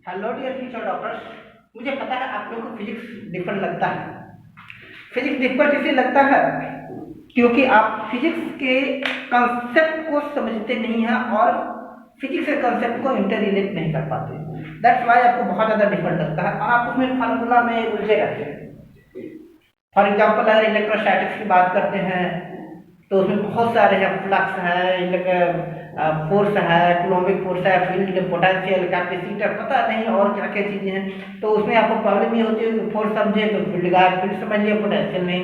Hello dear future doctors. मुझे पता है आप लोगों को फिजिक्स डिफिकल्ट लगता है। फिजिक्स डिफिकल्ट इसलिए लगता है क्योंकि आप फिजिक्स के कंसेप्ट को समझते नहीं हैं और फिजिक्स के कंसेप्ट को इंटर रिलेट नहीं कर पाते। दैट्स वाई आपको बहुत ज़्यादा डिफिकल्ट लगता है और आप उसमें फार्मूला में उलझे रहते हैं। फॉर एग्जाम्पल अगर इलेक्ट्रोस्टैटिक्स की बात करते हैं तो उसमें बहुत सारे हैं, फ्लक्स है, फोर्स है, कूलम्बिक फोर्स है, फील्ड, पोटेंशियल, कैपेसिटर, पता नहीं और क्या क्या चीज़ें हैं। तो उसमें आपको प्रॉब्लम ये होती है कि फोर्स समझे तो फील्ड गायब, फील्ड समझ लिया पोटेंशियल नहीं,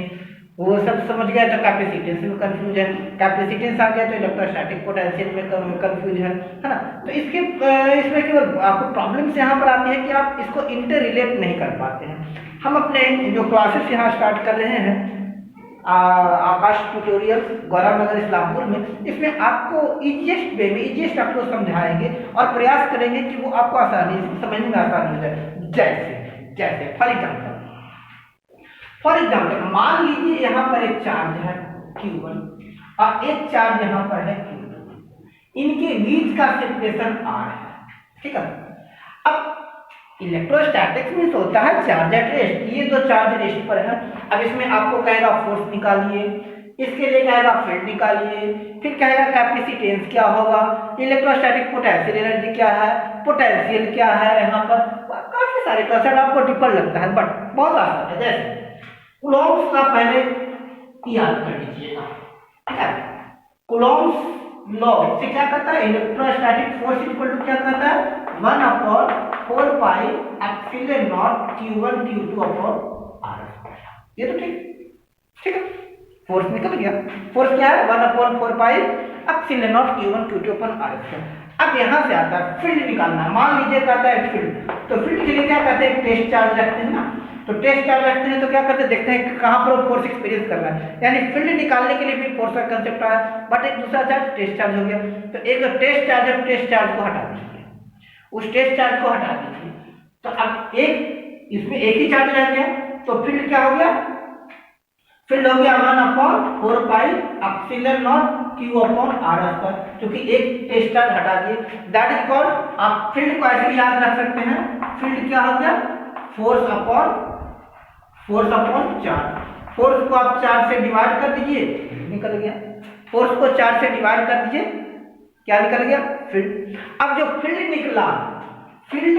वो सब समझ गया तो कैपेसिटेंस में कंफ्यूज है, कैपेसिटेंस आ गया तो इलेक्ट्रोस्टैटिक पोटेंशियल में कंफ्यूज है ना। तो इसमें केवल आपको प्रॉब्लम्स यहाँ पर आती है कि आप इसको इंटर रिलेट नहीं कर पाते हैं। हम अपने जो क्लासेस यहाँ स्टार्ट कर रहे हैं आकाश ट्यूटोरियल गौरव नगर इस्लामपुर में, इसमें आपको इजीएस्ट वे में इजीएस्ट आपको समझाएंगे और प्रयास करेंगे कि वो आपको आसानी से समझने में आसानी हो जाए। जैसे जैसे फॉर एग्जाम्पल मान लीजिए यहाँ पर एक चार्ज है Q1 और एक चार्ज यहाँ पर है Q2, इनके बीच का सेपरेशन R है, ठीक है। अब इलेक्ट्रोस्टैटिक्स में होता है चार्ज एट रेस्ट, ये दो चार्ज रेस्ट पर है। अब इसमें आपको कहेगा फोर्स निकालिए, इसके लिए कहेगा फील्ड निकालिए, फिर कहेगा कैपेसिटेंस क्या होगा, इलेक्ट्रोस्टैटिक पोटेंशियल एनर्जी क्या है, पोटेंशियल क्या है। यहाँ पर काफी सारे कंसेप्ट आपको डिफिकल्ट लगता है बट बहुत आसान है। जैसे कूलॉम्स का पहले याद कर लीजिएगा, ठीक है। कूलॉम्स लॉ से क्या कहता है, इलेक्ट्रोस्टैटिक फोर्स इक्वल टू क्या कहता है 1/4 pi epsilon not Q1 Q2 upon R। ये तो ठीक है, फोर्स निकल गया। फोर्स क्या है 1/4 pi epsilon not Q1 Q2 upon R। अब यहाँ से आता है फील्ड निकालना। मान लीजिए कहता है फील्ड, तो फील्ड के लिए क्या कहते हैं, टेस्ट चार्ज रखते हैं ना। तो टेस्ट चार्ज रखते हैं तो क्या करते हैं, देखते हैं कहाँ पर फोर्स एक्सपीरियंस कर रहा है, यानी फील्ड निकालने के लिए भी फोर्स का कंसेप्ट आया, बट एक दूसरा चार्ज टेस्ट चार्ज हो गया। तो एक टेस्ट चार्ज है, टेस्ट चार्ज को हटा दीजिए, उस टेस्ट चार्ज को हटा दीजिए। तो अब एक इसमें एक ही चार्ज रह गया, तो फील्ड क्या हो गया, फील्ड हो गया 1/4 pi epsilon not Q upon R। क्योंकि एक टेस्ट चार्ज हटा दिए, दैट इज कॉल्ड, आप फील्ड को ऐसे याद रख सकते हैं, फील्ड क्या हो गया फोर्स अपॉन चार्ज। फोर्स को आप चार्ज से डिवाइड कर दीजिए, निकल गया। फोर्स को चार्ज से डिवाइड कर दीजिए, क्या निकल गया फील्ड। अब जो फील्ड निकला, फील्ड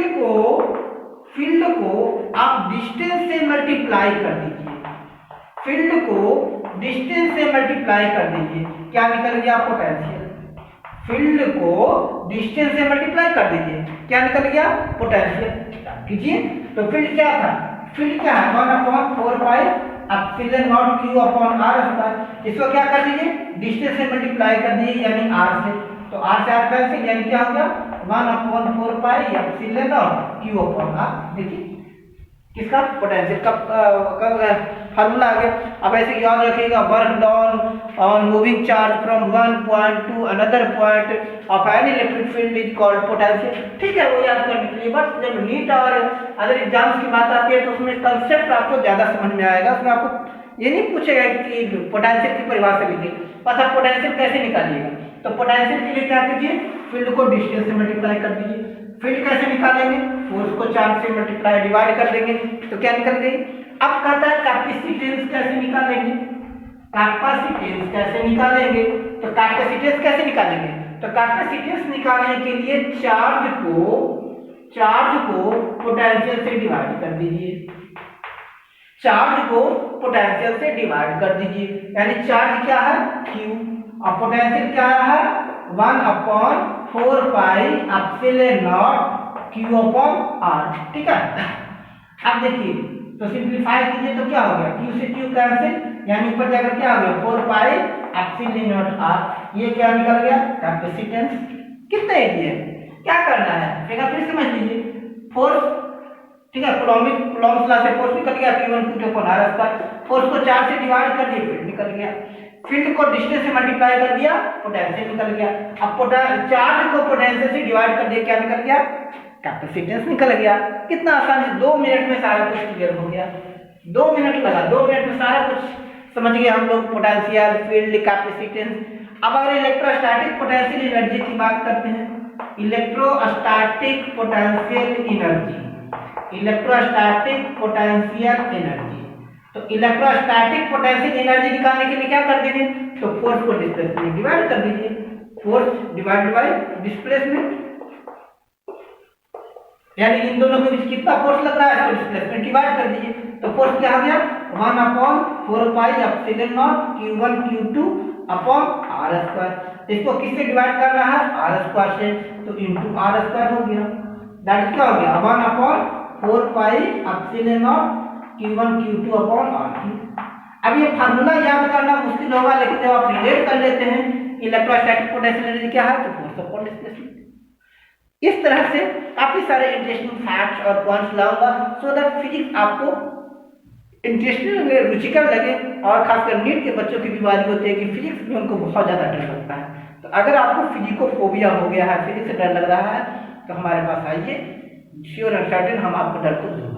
को आप डिस्टेंस से मल्टीप्लाई कर दीजिए, फील्ड को डिस्टेंस से मल्टीप्लाई कर दीजिए, क्या निकल गया पोटेंशियल। फील्ड को डिस्टेंस से मल्टीप्लाई कर दीजिए, क्या निकल गया पोटेंशियल। कीजिए तो फील्ड क्या था, फील्ड क्या है 1/4 pi epsilon not Q upon R। इसको क्या कर दीजिए, डिस्टेंस से मल्टीप्लाई कर दीजिए यानी R से, तो R से R कैंसिल, यानी क्या हो गया 1/4 pi epsilon not Q upon R। देखिए किसका पोटेंशियल का फार्मूला आ गया। अब ऐसे याद रखिएगा, work done on moving charge from one point two another point of an electric field is called potential. ठीक है, वो याद करने के लिए। बट जब नीट और अदर एग्जाम्स की बात आती है तो उसमें कंसेप्ट आपको ज्यादा समझ में आएगा। उसमें आपको ये नहीं पूछेगा कि पोटेंशियल की परिभाषा लिखिए, बस आप पोटेंशियल कैसे निकालिएगा। तो पोटेंशियल के लिए क्या कीजिए, फील्ड को डिस्टेंस से मल्टीप्लाई कर दीजिए। फील्ड कैसे निकालेंगे, फोर्स को चार्ज से मल्टीप्लाई डिवाइड कर देंगे, तो क्या निकल गई। अब कहता है कैपेसिटेंस कैसे निकालेंगे, कैपेसिटेंस कैसे निकालेंगे, तो कैपेसिटेंस कैसे निकालेंगे, तो कैपेसिटेंस निकालने के लिए चार्ज को पोटेंशियल से डिवाइड कर दीजिए, चार्ज को पोटेंशियल से डिवाइड कर दीजिए, यानी चार्ज क्या है Q और पोटेंशियल क्या है 1/4 pi epsilon not Q upon R। ठीक है, अब देखिए तो सिंपलीफाई कीजिए तो क्या हो गया, Q से Q कैंसिल, यानी ऊपर जाकर क्या हो गया 4 पाई एप्सिलॉन नॉट R। ये क्या निकल गया कैपेसिटेंस। कितना इजी है, क्या करना है, फिर समझ लीजिए। फोर्स, ठीक है, कूलॉम्स लॉ से फोर्स निकल गया Q1 Q2 upon R। Force को चार्ज से डिवाइड कर दिए, फील्ड निकल गया। फील्ड को डिस्टेंस से मल्टीप्लाई कर दिया, पोटेंशियल निकल गया। अब चार्ज को पोटेंशियल से डिवाइड कर दिया, क्या निकल गया कैपेसिटेंस निकल गया। कितना आसान है, 2 मिनट में सारा कुछ क्लियर हो गया। 2 मिनट लगा, 2 मिनट में सारा कुछ समझ गए हम लोग, पोटेंशियल, फील्ड, कैपेसिटेंस। अब अगर इलेक्ट्रोस्टैटिक पोटेंशियल एनर्जी की बात करते हैं electrostatic potential energy, electrostatic potential energy. तो इलेक्ट्रोस्टैटिक पोटेंशियल एनर्जी निकालने के लिए क्या कर दीजिए, तो फोर्स को डिस्प्लेसमेंट में डिवाइड कर दीजिए, फोर्स डिवाइडेड बाय डिस्प्लेसमेंट, यानी इन दोनों के बीच कितना फोर्स लग रहा है तो डिस्प्लेसमेंट डिवाइड कर दीजिए। तो फोर्स क्या हो गया 1/4 pi epsilon not q1 q2 upon r square. इसको किससे डिवाइड करना है, r स्क्वायर से, तो इनटू r स्क्वायर हो गया। दैट इज क्या हो गया 1/4 pi epsilon not q1 q2 upon r3। अब ये फार्मूला याद करना मुश्किल होगा, लेकिन जब आप रिलेट कर लेते हैं इलेक्ट्रोस्टैटिक पोटेंशियल एनर्जी क्या है तो फोर्स अपॉन डिस्प्लेसमेंट। इस तरह से काफी सारे इंटरेस्टिंग फैक्ट्स और पॉइंट्स लाऊंगा सो दैट फिजिक्स आपको इंटरेस्टिंग लगे, रुचिकर लगे। और खासकर नीट के बच्चों की बीमारी होती है कि फिजिक्स में उनको बहुत ज्यादा डर लगता है। तो अगर आपको फिजिकोफोबिया हो गया है, फिजिक्स से डर लग रहा है, तो हमारे पास आइए, श्योर एंड सर्टेन हम आपको डर को दूर